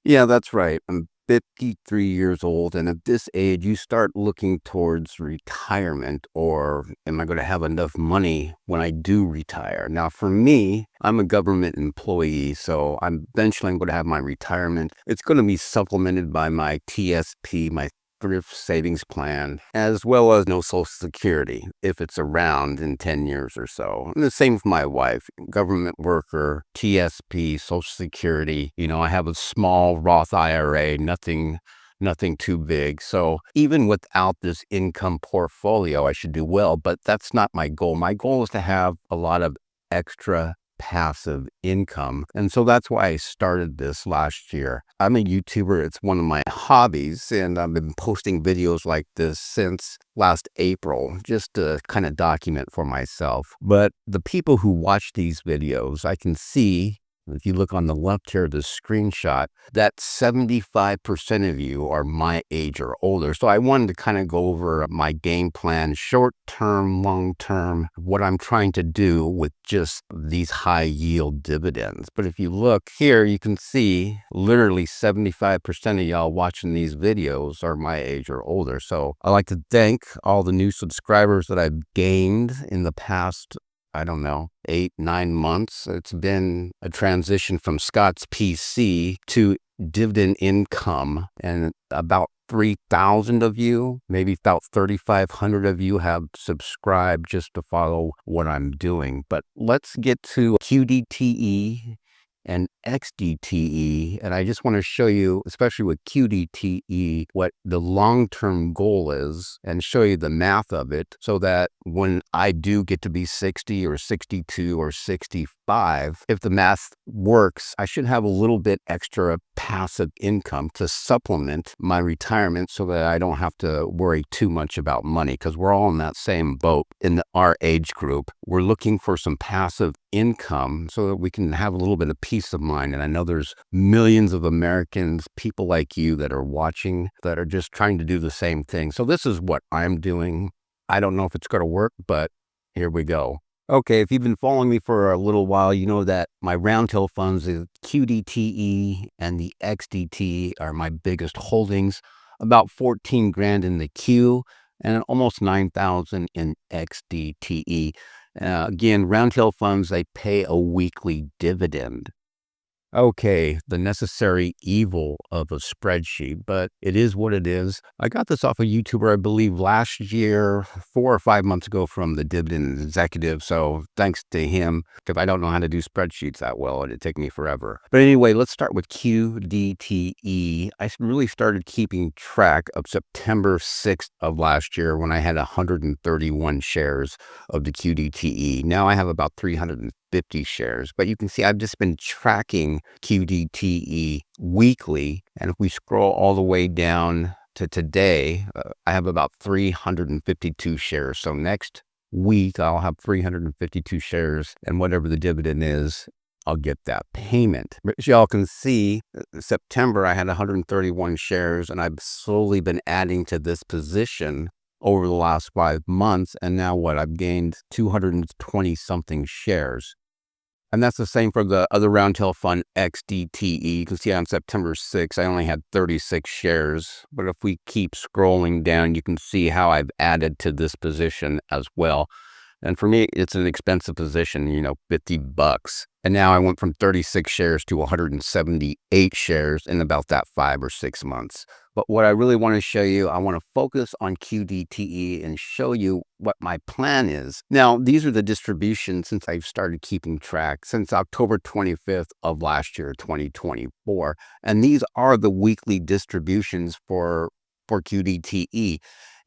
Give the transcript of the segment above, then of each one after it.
Yeah, that's right. I'm 53 years old, and at this age, you start looking towards retirement, or am I going to have enough money when I do retire? Now, for me, I'm a government employee, so eventually I'm going to have my retirement. It's going to be supplemented by my TSP, my thrift savings plan, as well as no Social Security if it's around in 10 years or so. And the same with my wife, government worker, TSP, Social Security. I have a small Roth IRA, nothing too big. So even without this income portfolio, I should do well, but that's not my goal. My goal is to have a lot of extra passive income. And so that's why I started this last year. I'm a YouTuber. It's one of my hobbies, and I've been posting videos like this since last April just to kind of document for myself. But the people who watch these videos, I can see, if you look on the left here, the screenshot, that 75% of you are my age or older. So I wanted to kind of go over my game plan, short term, long term, what I'm trying to do with just these high yield dividends. But if you look here, you can see literally 75% of y'all watching these videos are my age or older. So I'd like to thank all the new subscribers that I've gained in the past, I don't know, 8, 9 months. It's been a transition from Scott's PC to dividend income, and about 3,000 of you, maybe about 3,500 of you have subscribed just to follow what I'm doing. But let's get to QDTE and XDTE. And I just want to show you, especially with QDTE, what the long-term goal is and show you the math of it so that when I do get to be 60 or 62 or 65, if the math works, I should have a little bit extra passive income to supplement my retirement so that I don't have to worry too much about money, because we're all in that same boat in our age group. We're looking for some passive income so that we can have a little bit of peace of mind. And I know there's millions of Americans, people like you that are watching, that are just trying to do the same thing. So this is what I'm doing. I don't know if it's going to work, but here we go. Okay, if you've been following me for a little while, you know that my roundtail funds, the QDTE and the XDTE, are my biggest holdings. About 14 grand in the Q and almost 9,000 in XDTE. Again, roundtail funds, they pay a weekly dividend. Okay, the necessary evil of a spreadsheet, but it is what it is. I got this off a YouTuber, I believe, last year, 4 or 5 months ago, from the Dividend Executive. So thanks to him, because I don't know how to do spreadsheets that well. It'd take me forever. But anyway, let's start with QDTE. I really started keeping track of September 6th of last year when I had 131 shares of the QDTE. Now I have about 350 shares, but you can see I've just been tracking QDTE weekly. And if we scroll all the way down to today, I have about 352 shares. So next week, I'll have 352 shares, and whatever the dividend is, I'll get that payment. But as y'all can see, September, I had 131 shares, and I've slowly been adding to this position over the last 5 months. And now what? I've gained 220 something shares. And that's the same for the other roundtail fund, XDTE. You can see on September 6th, I only had 36 shares. But if we keep scrolling down, you can see how I've added to this position as well. And for me, it's an expensive position, $50. And now I went from 36 shares to 178 shares in about that 5 or 6 months. But what I really want to show you, I want to focus on QDTE and show you what my plan is. Now, these are the distributions since I've started keeping track since October 25th of last year, 2024. And these are the weekly distributions for QDTE.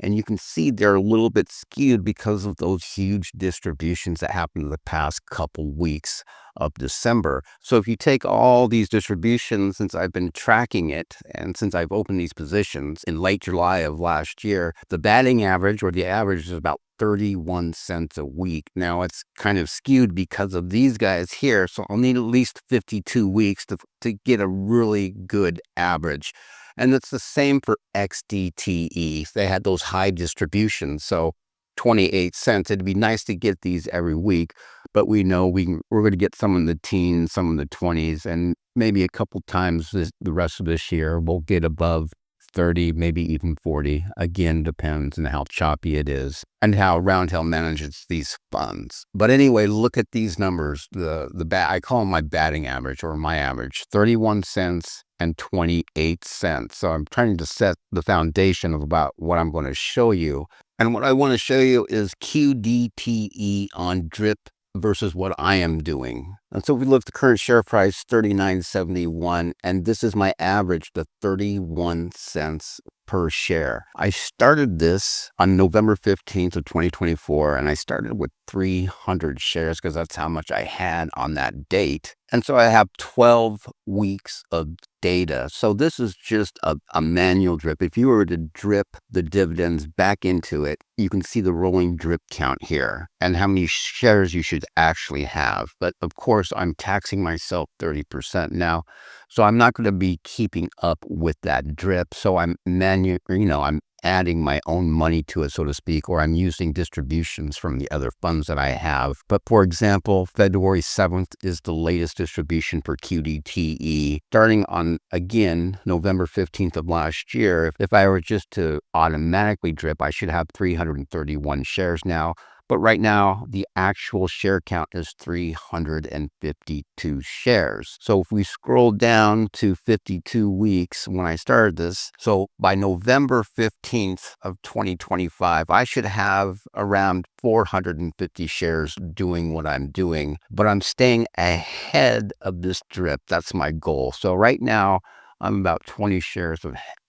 And you can see they're a little bit skewed because of those huge distributions that happened in the past couple weeks of December. So if you take all these distributions since I've been tracking it and since I've opened these positions in late July of last year, the batting average, or the average, is about 31 cents a week. Now it's kind of skewed because of these guys here. So I'll need at least 52 weeks to get a really good average. And it's the same for XDTE. They had those high distributions, so 28 cents. It'd be nice to get these every week, but we know we're going to get some in the teens, some in the 20s, and maybe a couple times the rest of this year we'll get above 30, maybe even 40. Again, depends on how choppy it is and how Roundhill manages these funds. But anyway, look at these numbers. I call them my batting average or my average, 31 cents and 28 cents. So I'm trying to set the foundation of about what I'm going to show you. And what I want to show you is QDTE on drip versus what I am doing. And so we look at the current share price, 39.71, and this is my average, the 31 cents per share. I started this on November 15th of 2024, and I started with 300 shares because that's how much I had on that date. And so I have 12 weeks of data. So this is just a manual drip. If you were to drip the dividends back into it, you can see the rolling drip count here and how many shares you should actually have. But of course, I'm taxing myself 30% now. So I'm not going to be keeping up with that drip. So I'm adding my own money to it, so to speak, or I'm using distributions from the other funds that I have. But for example, February 7th is the latest distribution for QDTE. Starting on, again, November 15th of last year, if I were just to automatically drip, I should have 331 shares now. But right now, the actual share count is 352 shares. So if we scroll down to 52 weeks when I started this, so by November 15th of 2025, I should have around 450 shares doing what I'm doing, but I'm staying ahead of this drip. That's my goal. So right now, I'm about 20 shares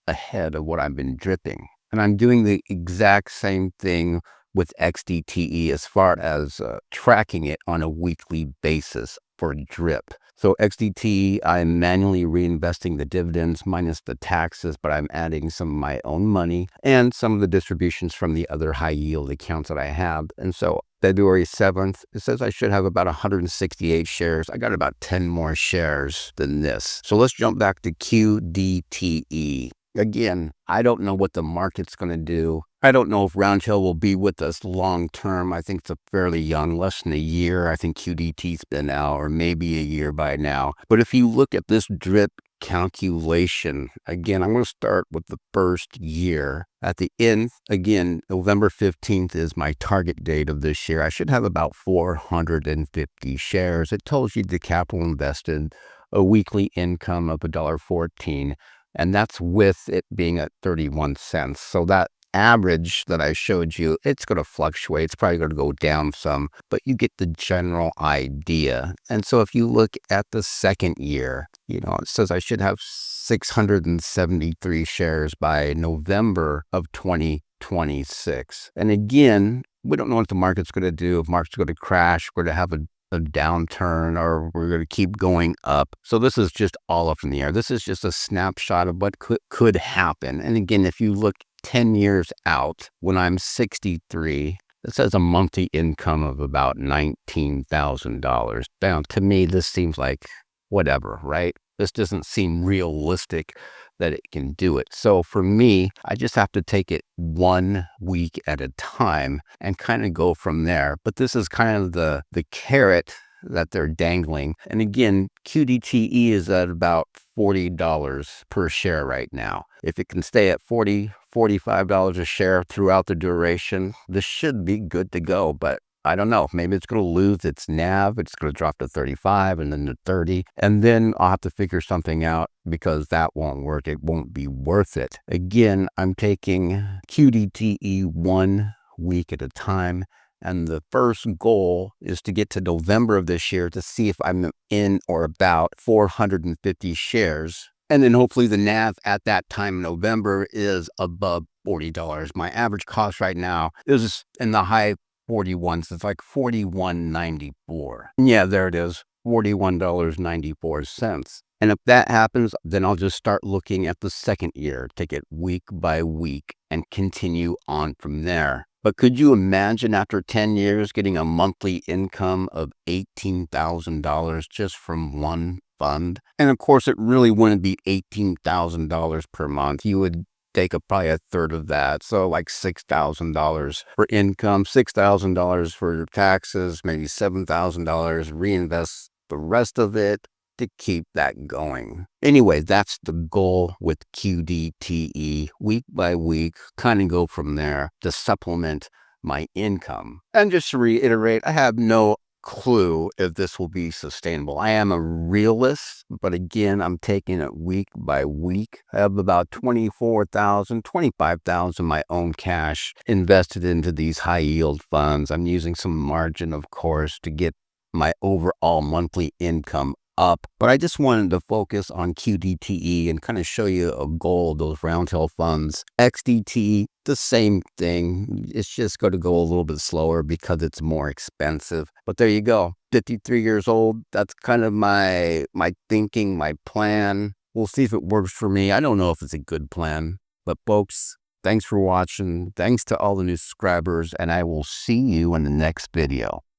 ahead of what I've been dripping. And I'm doing the exact same thing with XDTE as far as tracking it on a weekly basis for drip. So XDTE, I'm manually reinvesting the dividends minus the taxes, but I'm adding some of my own money and some of the distributions from the other high yield accounts that I have. And so February 7th, it says I should have about 168 shares. I got about 10 more shares than this. So let's jump back to QDTE. Again, I don't know what the market's going to do. I don't know if Roundhill will be with us long term. I think it's a fairly young, less than a year. I think QDT's been out, or maybe a year by now. But if you look at this drip calculation, again, I'm going to start with the first year. At the end, again, November 15th is my target date of this year. I should have about 450 shares. It tells you the capital invested, a weekly income of $1.14. And that's with it being at 31 cents. So that average that I showed you, it's going to fluctuate. It's probably going to go down some, but you get the general idea. And so if you look at the second year, it says I should have 673 shares by November of 2026. And again, we don't know what the market's going to do. If market's going to crash, we're going to have a downturn, or we're going to keep going up. So this is just all up in the air. This is just a snapshot of what could happen. And again, if you look 10 years out, when I'm 63, it says a monthly income of about $19,000. Now, to me, this seems like whatever, right? This doesn't seem realistic that it can do it. So for me, I just have to take it 1 week at a time and kind of go from there. But this is kind of the carrot that they're dangling. And again, QDTE is at about $40 per share right now. If it can stay at $40, $45 a share throughout the duration, this should be good to go. But I don't know, maybe it's going to lose its NAV. It's going to drop to 35 and then to 30. And then I'll have to figure something out because that won't work. It won't be worth it. Again, I'm taking QDTE 1 week at a time. And the first goal is to get to November of this year to see if I'm in or about 450 shares. And then hopefully the NAV at that time in November is above $40. My average cost right now is in the high 41s. It's like $41.94. Yeah, there it is, $41.94. And if that happens, then I'll just start looking at the second year, take it week by week and continue on from there. But could you imagine after 10 years getting a monthly income of $18,000 just from one fund? And of course, it really wouldn't be $18,000 per month. You would take probably a third of that. So like $6,000 for income, $6,000 for your taxes, maybe $7,000, reinvest the rest of it to keep that going. Anyway, that's the goal with QDTE, week by week, kind of go from there to supplement my income. And just to reiterate, I have no clue if this will be sustainable. I am a realist, but again, I'm taking it week by week. I have about 24,000, 25,000 my own cash invested into these high yield funds. I'm using some margin, of course, to get my overall monthly income up, but I just wanted to focus on QDTE and kind of show you a goal of those round tail funds. XDTE, the same thing. It's just going to go a little bit slower because it's more expensive. But there you go. 53 years old. That's kind of my thinking, my plan. We'll see if it works for me. I don't know if it's a good plan, but folks, thanks for watching. Thanks to all the new subscribers, and I will see you in the next video.